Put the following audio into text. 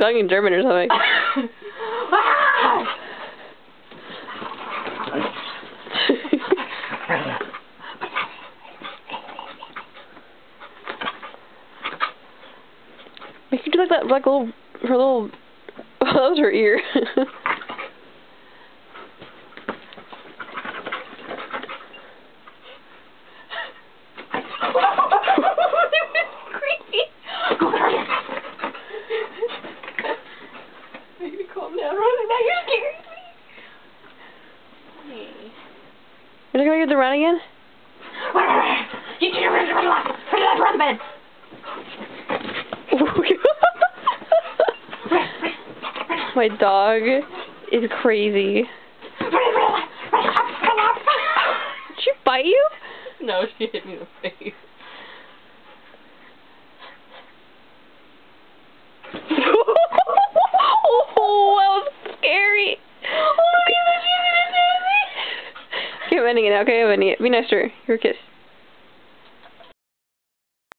tongue in German or something. Make her do like that, like her little. Oh, that was her ear. Baby, calm down. Now you're scaring me. You're not gonna get the run again? You two run the bed. My dog is crazy. Did she bite you? No, she hit me in the face. Oh, that was scary. Oh, okay, I'm ending it now. Okay, be nice to her. Give her a kiss.